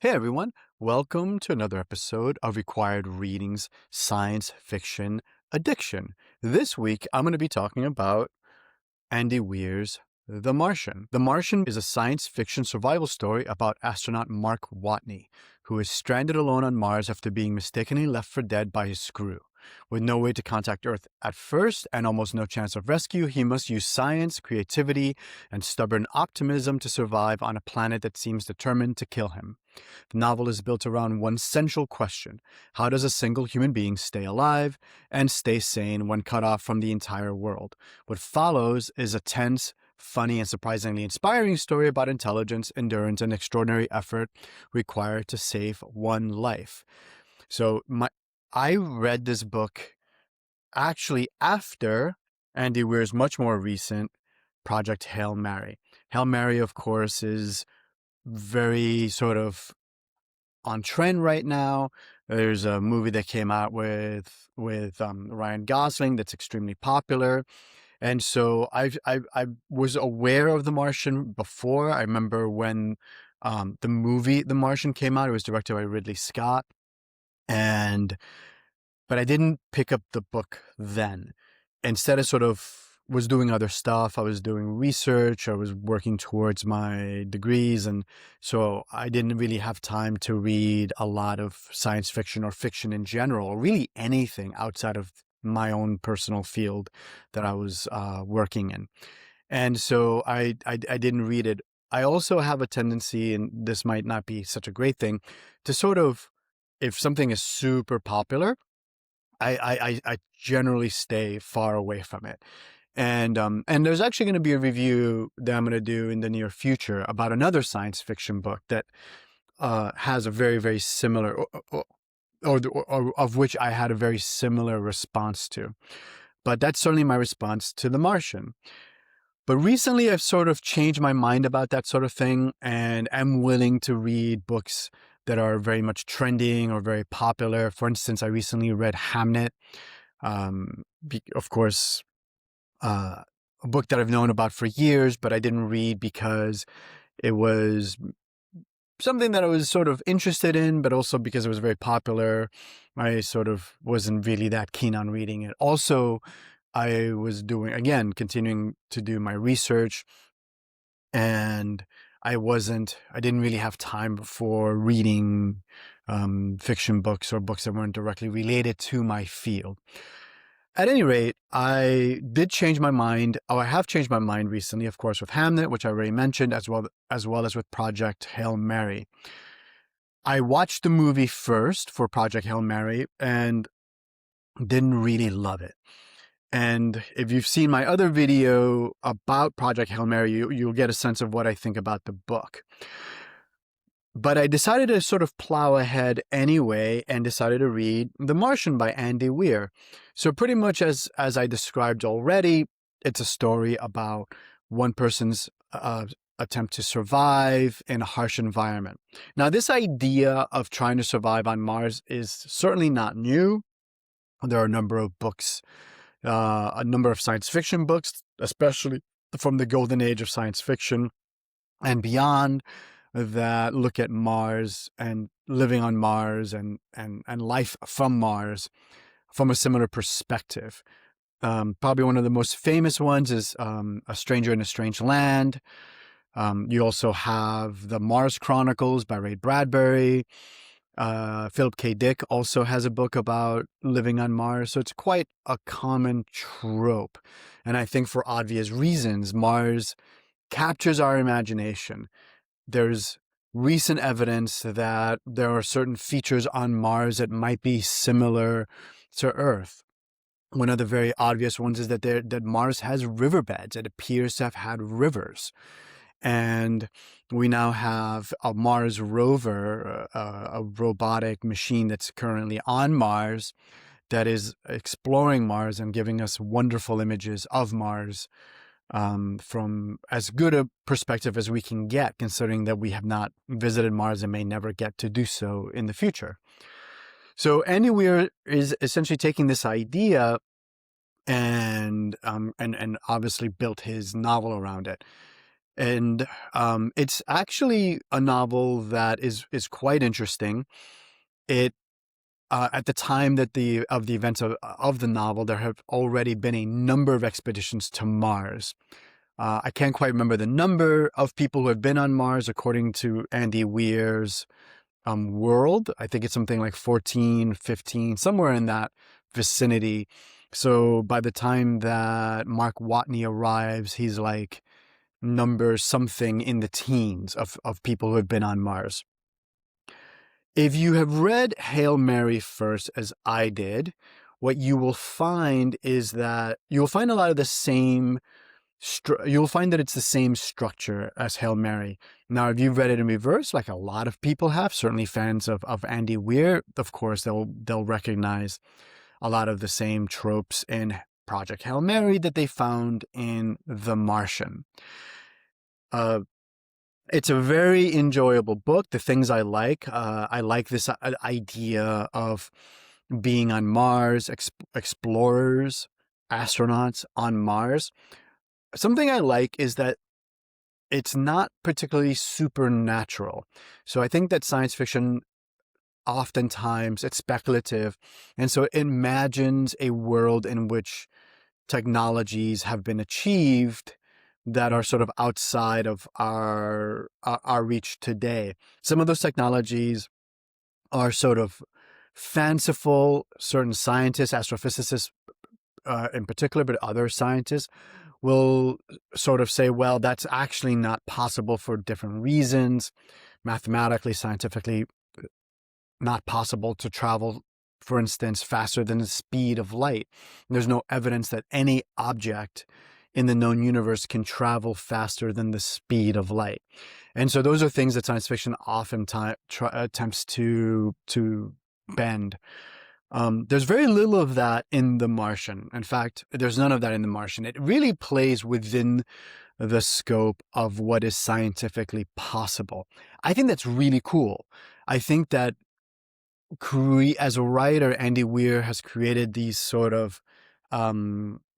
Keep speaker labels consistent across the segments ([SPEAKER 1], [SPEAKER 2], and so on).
[SPEAKER 1] Hey everyone, welcome to another episode of Required Readings Science Fiction Addiction. This week I'm going to be talking about Andy Weir's The Martian. The Martian is a science fiction survival story about astronaut Mark Watney, who is stranded alone on Mars after being mistakenly left for dead by his crew. With no way to contact Earth at first and almost no chance of rescue, he must use science, creativity, and stubborn optimism to survive on a planet that seems determined to kill him. The novel is built around one central question: how does a single human being stay alive and stay sane when cut off from the entire world? What follows is a tense, funny, and surprisingly inspiring story about intelligence, endurance, and extraordinary effort required to save one life. So I read this book actually after Andy Weir's much more recent project Hail Mary. Hail Mary, of course, is very sort of on trend right now. There's a movie that came out with Ryan Gosling that's extremely popular. And so I was aware of The Martian before. I remember when the movie The Martian came out. It was directed by Ridley Scott. But I didn't pick up the book then. Instead, I sort of was doing other stuff. I was doing research. I was working towards my degrees. And so I didn't really have time to read a lot of science fiction or fiction in general, or really anything outside of my own personal field that I was working in. And so I didn't read it. I also have a tendency, and this might not be such a great thing, to sort of, if something is super popular, I generally stay far away from it. And there's actually going to be a review that I'm going to do in the near future about another science fiction book that has a very, very similar, or of which I had a very similar response to. But that's certainly my response to The Martian. But recently I've sort of changed my mind about that sort of thing, and I'm willing to read books that are very much trending or very popular. For instance, I recently read Hamnet, of course, a book that I've known about for years, but I didn't read because it was something that I was sort of interested in, but also because it was very popular. I sort of wasn't really that keen on reading it. Also, I was continuing to do my research, and I didn't really have time for reading fiction books or books that weren't directly related to my field. At any rate, I did change my mind. I have changed my mind recently, of course, with Hamnet, which I already mentioned, as well as with Project Hail Mary. I watched the movie first for Project Hail Mary and didn't really love it. And if you've seen my other video about Project Hail Mary, you'll get a sense of what I think about the book. But I decided to sort of plow ahead anyway and decided to read The Martian by Andy Weir. So pretty much as I described already, it's a story about one person's attempt to survive in a harsh environment. Now, this idea of trying to survive on Mars is certainly not new. There are a number of books, a number of science fiction books, especially from the golden age of science fiction and beyond, that look at Mars and living on Mars and life from Mars from a similar perspective. Probably one of the most famous ones is A Stranger in a Strange Land. You also have The Mars Chronicles by Ray Bradbury. Philip K. Dick also has a book about living on Mars. So it's quite a common trope. And I think for obvious reasons, Mars captures our imagination. There's recent evidence that there are certain features on Mars that might be similar to Earth. One of the very obvious ones is that Mars has riverbeds. It appears to have had rivers. And we now have a Mars rover, a robotic machine that's currently on Mars that is exploring Mars and giving us wonderful images of Mars from as good a perspective as we can get, considering that we have not visited Mars and may never get to do so in the future. So Andy Weir is essentially taking this idea and obviously built his novel around it. And it's actually a novel that is quite interesting. It At the time that the events of the novel, there have already been a number of expeditions to Mars. I can't quite remember the number of people who have been on Mars, according to Andy Weir's world. I think it's something like 14, 15, somewhere in that vicinity. So by the time that Mark Watney arrives, he's like number something in the teens of people who have been on Mars. If you have read Hail Mary first, as I did, what you will find is that you'll find a lot of the same you'll find that it's the same structure as Hail Mary. Now, if you've read it in reverse, like a lot of people have, certainly fans of Andy Weir, of course, they'll recognize a lot of the same tropes in Project Hail Mary that they found in The Martian. It's a very enjoyable book. The things I like this idea of being on Mars, explorers, astronauts on Mars. Something I like is that it's not particularly supernatural. So I think that science fiction, oftentimes it's speculative, and so it imagines a world in which technologies have been achieved that are sort of outside of our reach today. Some of those technologies are sort of fanciful. Certain scientists, astrophysicists in particular, but other scientists will sort of say, well, that's actually not possible for different reasons. Mathematically, scientifically, not possible to travel, for instance, faster than the speed of light. There's no evidence that any object in the known universe can travel faster than the speed of light. And so those are things that science fiction often attempts to bend. There's very little of that in The Martian. In fact, there's none of that in The Martian. It really plays within the scope of what is scientifically possible. I think that's really cool. I think that as a writer, Andy Weir has created these sort of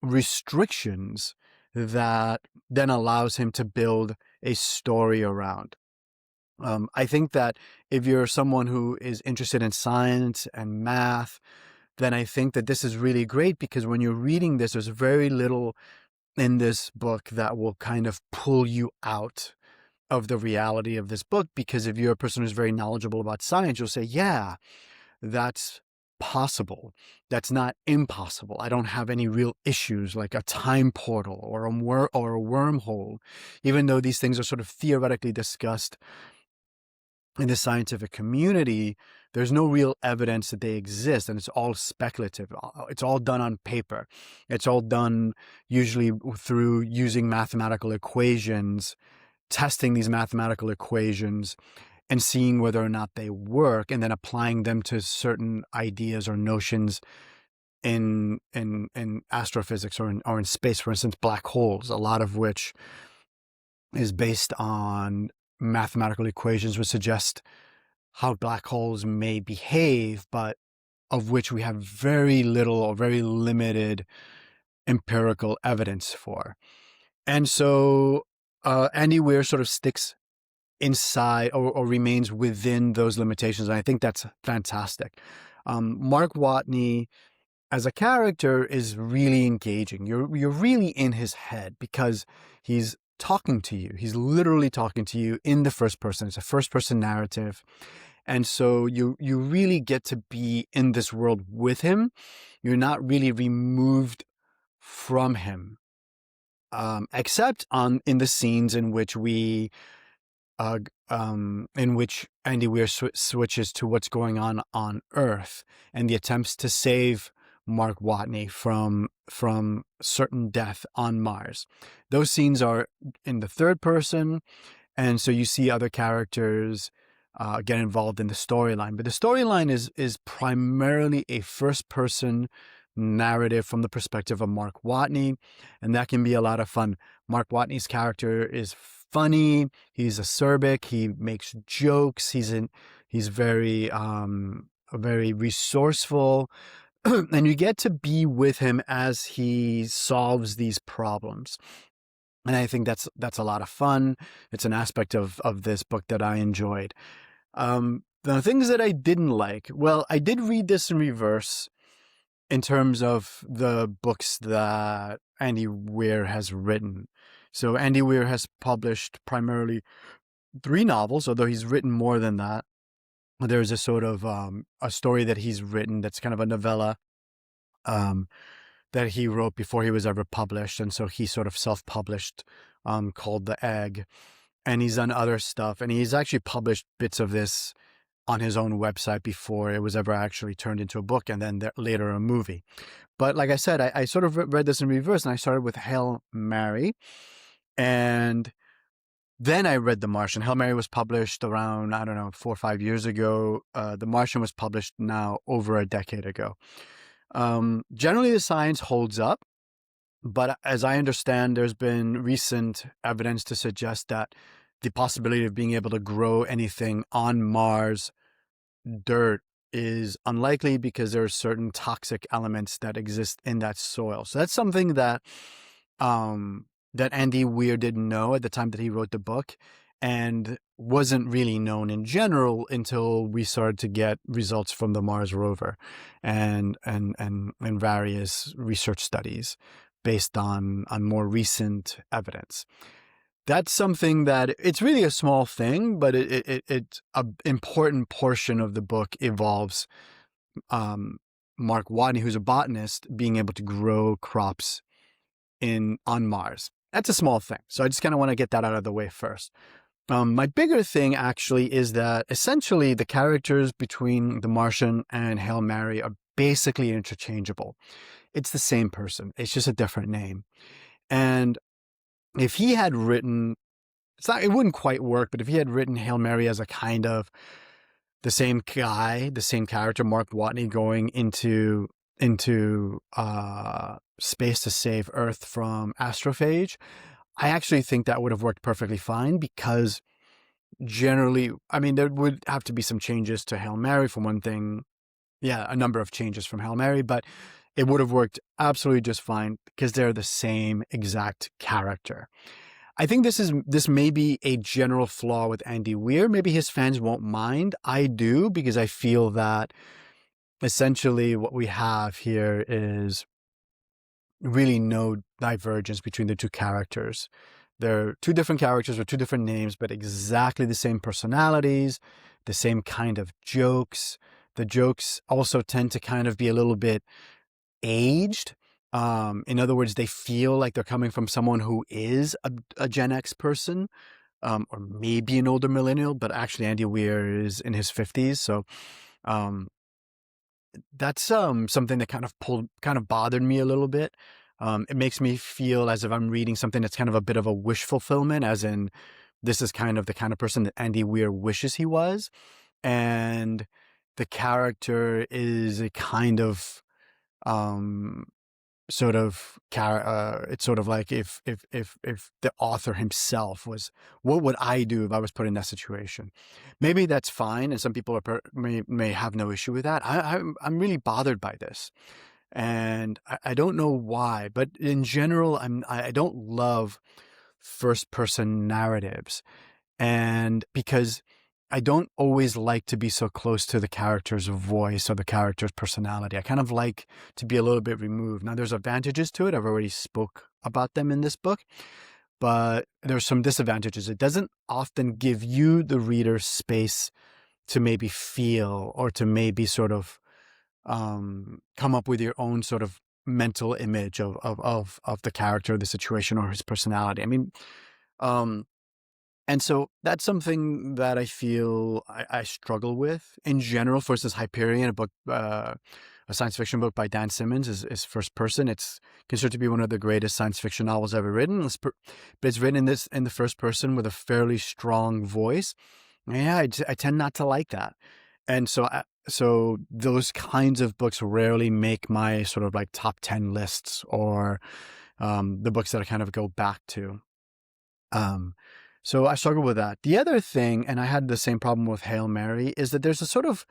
[SPEAKER 1] restrictions that then allows him to build a story around. I think that if you're someone who is interested in science and math, then I think that this is really great, because when you're reading this, there's very little in this book that will kind of pull you out of the reality of this book. Because if you're a person who's very knowledgeable about science, you'll say, yeah, that's possible. That's not impossible. I don't have any real issues like a time portal or a wormhole, even though these things are sort of theoretically discussed in the scientific community. There's no real evidence that they exist, and it's all speculative. It's all done on paper. It's all done usually through using mathematical equations, testing these mathematical equations and seeing whether or not they work, and then applying them to certain ideas or notions in astrophysics or in space. For instance, black holes, a lot of which is based on mathematical equations which suggest how black holes may behave, but of which we have very little or very limited empirical evidence for. And so Andy Weir sort of sticks inside or remains within those limitations. And I think that's fantastic. Mark Watney as a character is really engaging. You're really in his head because he's talking to you. He's literally talking to you in the first person. It's a first person narrative. And so you really get to be in this world with him. You're not really removed from him, except in the scenes in which Andy Weir switches to what's going on Earth and the attempts to save Mark Watney from certain death on Mars. Those scenes are in the third person, and so you see other characters get involved in the storyline. But the storyline is primarily a first person narrative from the perspective of Mark Watney, and that can be a lot of fun. Mark Watney's character is funny. He's acerbic. He makes jokes. He's very very resourceful, and you get to be with him as he solves these problems. And I think that's a lot of fun. It's an aspect of this book that I enjoyed. The things that I didn't like, well, I did read this in reverse in terms of the books that Andy Weir has written. So Andy Weir has published primarily 3 novels, although he's written more than that. There's a sort of a story that he's written that's kind of a novella um, that he wrote before he was ever published, and so he sort of self-published, called The Egg. And he's done other stuff, and he's actually published bits of this on his own website before it was ever actually turned into a book, and then later a movie. But like I said, I sort of read this in reverse, and I started with Hail Mary, and then I read The Martian. Hail Mary was published around, I don't know, 4 or 5 years ago. The Martian was published now over a decade ago. Generally, the science holds up, but as I understand, there's been recent evidence to suggest that the possibility of being able to grow anything on Mars dirt is unlikely because there are certain toxic elements that exist in that soil. So that's something that that Andy Weir didn't know at the time that he wrote the book, and wasn't really known in general until we started to get results from the Mars rover and various research studies based on more recent evidence. That's something that it's really a small thing, but it's an important portion of the book involves Mark Watney, who's a botanist, being able to grow crops on Mars. That's a small thing. So I just kind of want to get that out of the way first. My bigger thing actually is that essentially the characters between The Martian and Hail Mary are basically interchangeable. It's the same person. It's just a different name. And if he had written, it wouldn't quite work, but if he had written Hail Mary as a kind of the same guy, the same character, Mark Watney, going into space to save Earth from astrophage, I actually think that would have worked perfectly fine, because generally, I mean, there would have to be some changes to Hail Mary for one thing. Yeah, a number of changes from Hail Mary, but it would have worked absolutely just fine because they're the same exact character. I think this may be a general flaw with Andy Weir. Maybe his fans won't mind. I do, because I feel that essentially what we have here is really no divergence between the two characters. They're 2 different characters with 2 different names, but exactly the same personalities, the same kind of jokes. The jokes also tend to kind of be a little bit aged. In other words, they feel like they're coming from someone who is a Gen X person, or maybe an older millennial, but actually Andy Weir is in his 50s. So um, that's something that kind of bothered me a little bit. It makes me feel as if I'm reading something that's kind of a bit of a wish fulfillment, as in this is kind of the kind of person that Andy Weir wishes he was. And the character is a kind of it's sort of like if the author himself was, what would I do if I was put in that situation? Maybe that's fine, and some people may have no issue with that. I'm really bothered by this, and I don't know why, but in general, I don't love first person narratives, and because I don't always like to be so close to the character's voice or the character's personality. I kind of like to be a little bit removed. Now, there's advantages to it. I've already spoke about them in this book, but there's some disadvantages. It doesn't often give you, the reader, space to maybe feel, or to maybe sort of come up with your own sort of mental image of the character, the situation, or his personality. I mean, and so that's something that I feel I struggle with in general. For instance, Hyperion, a book, a science fiction book by Dan Simmons, is first person. It's considered to be one of the greatest science fiction novels ever written. But it's written in the first person with a fairly strong voice. Yeah, I tend not to like that. And so those kinds of books rarely make my sort of like top 10 lists, or the books that I kind of go back to. So I struggle with that. The other thing, and I had the same problem with Hail Mary, is that there's a sort of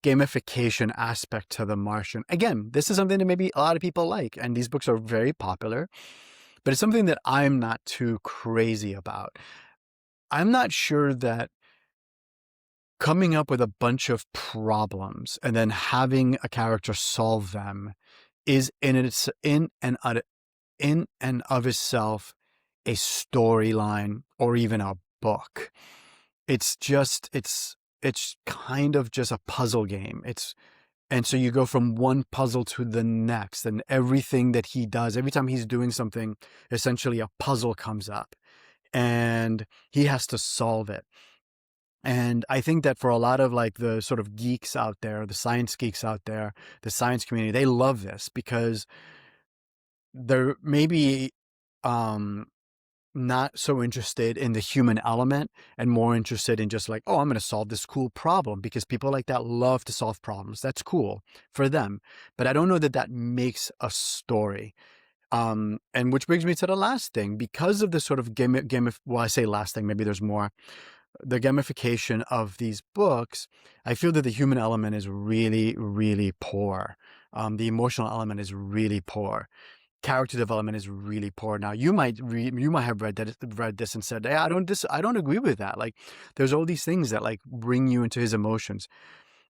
[SPEAKER 1] gamification aspect to The Martian. Again, this is something that maybe a lot of people like, and these books are very popular. but it's something that I'm not too crazy about. I'm not sure that coming up with a bunch of problems and then having a character solve them is in and of itself a storyline or even a book. It's kind of just a puzzle game. And so you go from one puzzle to the next, and everything that he does, every time he's doing something, essentially a puzzle comes up and he has to solve it. And I think that for a lot of like the sort of geeks out there, the science geeks out there, the science community, they love this because they're maybe not so interested in the human element and more interested in just like, oh, I'm going to solve this cool problem, because people like that love to solve problems. That's cool for them. But I don't know that that makes a story. And which brings me to the last thing, because of the sort of well, I say last thing, maybe there's more. The gamification of these books, I feel that the human element is really, really poor. The emotional element is really poor. Character development is really poor. Now you might have read this and said, hey, I don't agree with that. Like, there's all these things that like bring you into his emotions.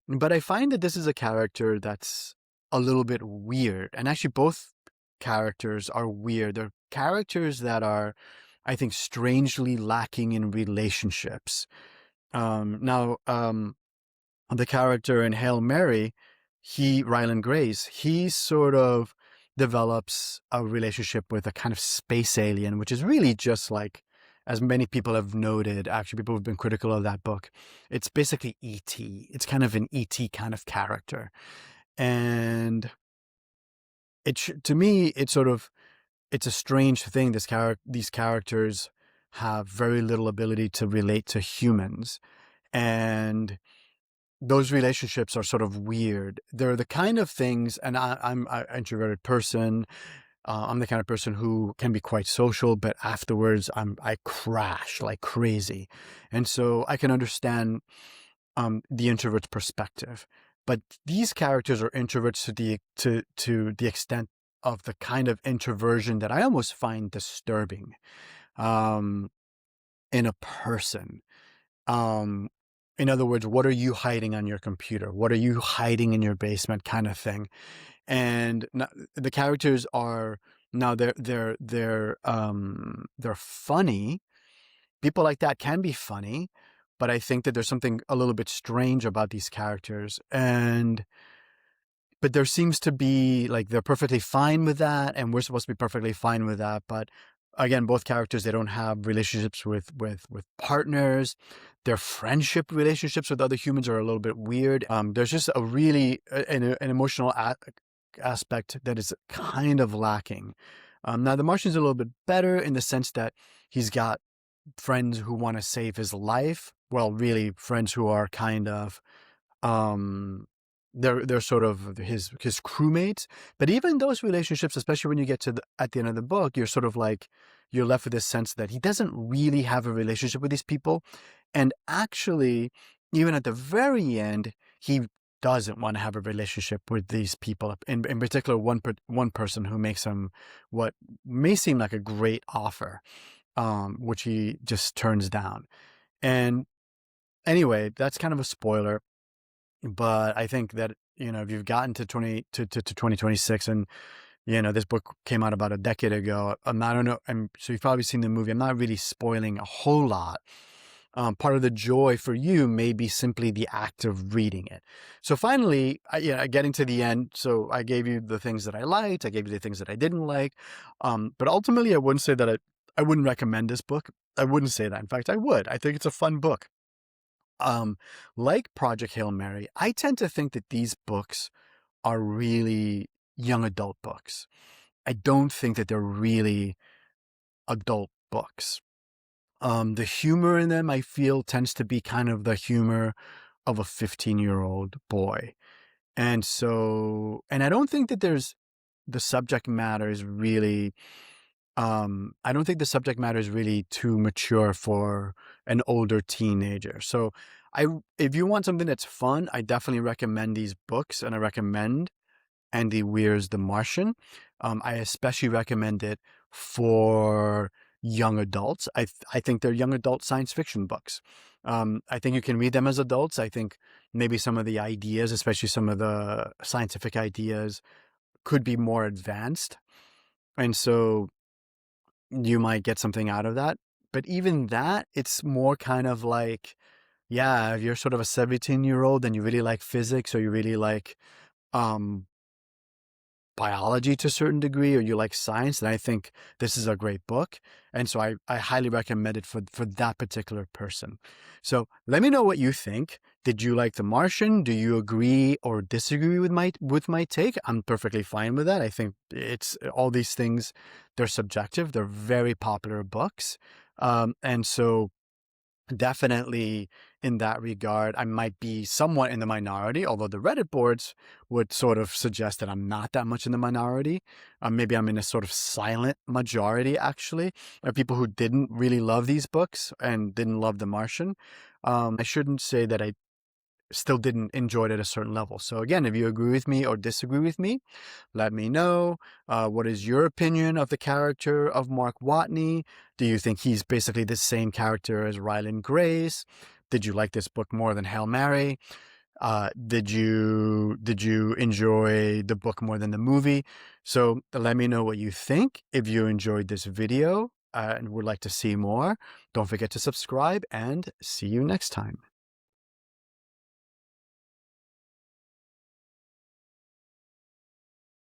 [SPEAKER 1] But I find that this is a character that's a little bit weird. And actually both characters are weird. They're characters that are, I think, strangely lacking in relationships. The character in Hail Mary, Ryland Grace, he sort of develops a relationship with a kind of space alien, which is really just like, as many people have noted, actually people have been critical of that book, it's basically E.T. It's kind of an E.T. kind of character. And to me, it's a strange thing. These characters have very little ability to relate to humans. And those relationships are sort of weird. They're the kind of things, and I'm an introverted person. I'm the kind of person who can be quite social, but afterwards I crash like crazy. And so I can understand the introvert's perspective. But these characters are introverts to the extent of the kind of introversion that I almost find disturbing in a person. In other words, what are you hiding on your computer? What are you hiding in your basement, kind of thing? And the characters are now they're funny. People like that can be funny, but I think that there's something a little bit strange about these characters. But there seems to be like they're perfectly fine with that, and we're supposed to be perfectly fine with that. But again, both characters, they don't have relationships with partners. Their friendship relationships with other humans are a little bit weird. There's just a really an emotional aspect that is kind of lacking. Now, the Martian's a little bit better in the sense that he's got friends who want to save his life. Well, really, friends who are kind of they're sort of his crewmates. But even those relationships, especially when you get to at the end of the book, you're sort of like, you're left with this sense that he doesn't really have a relationship with these people. And actually, even at the very end, he doesn't want to have a relationship with these people. In particular, one person who makes him what may seem like a great offer, which he just turns down. And anyway, that's kind of a spoiler. But I think that, if you've gotten to 2026 and, this book came out about a decade ago, I don't know. So you've probably seen the movie. I'm not really spoiling a whole lot. Part of the joy for you may be simply the act of reading it. So finally, getting to the end. So I gave you the things that I liked. I gave you the things that I didn't like. But ultimately, I wouldn't say that I wouldn't recommend this book. I wouldn't say that. In fact, I would. I think it's a fun book. Like Project Hail Mary, I tend to think that these books are really young adult books. I don't think that they're really adult books. The humor in them, I feel, tends to be kind of the humor of a 15-year-old boy. And I don't think that the subject matter is really, I don't think the subject matter is really too mature for an older teenager. So if you want something that's fun, I definitely recommend these books, and I recommend Andy Weir's The Martian. I especially recommend it for young adults. I think they're young adult science fiction books. I think you can read them as adults. I think maybe some of the ideas, especially some of the scientific ideas, could be more advanced. And so you might get something out of that. But even that, it's more kind of like, yeah, if you're sort of a 17-year-old and you really like physics, or you really like um, biology to a certain degree, or you like science, then I think this is a great book. And so I highly recommend it for that particular person. So let me know what you think. Did you like The Martian? Do you agree or disagree with my take? I'm perfectly fine with that. I think it's all these things, they're subjective. They're very popular books. And so definitely in that regard, I might be somewhat in the minority, although the Reddit boards would sort of suggest that I'm not that much in the minority. Maybe I'm in a sort of silent majority, actually, of people who didn't really love these books and didn't love The Martian. I shouldn't say that I still didn't enjoy it at a certain level. So again, if you agree with me or disagree with me, let me know. What is your opinion of the character of Mark Watney? Do you think he's basically the same character as Ryland Grace? Did you like this book more than Hail Mary? Did you enjoy the book more than the movie? So let me know what you think. If you enjoyed this video and would like to see more, don't forget to subscribe, and see you next time.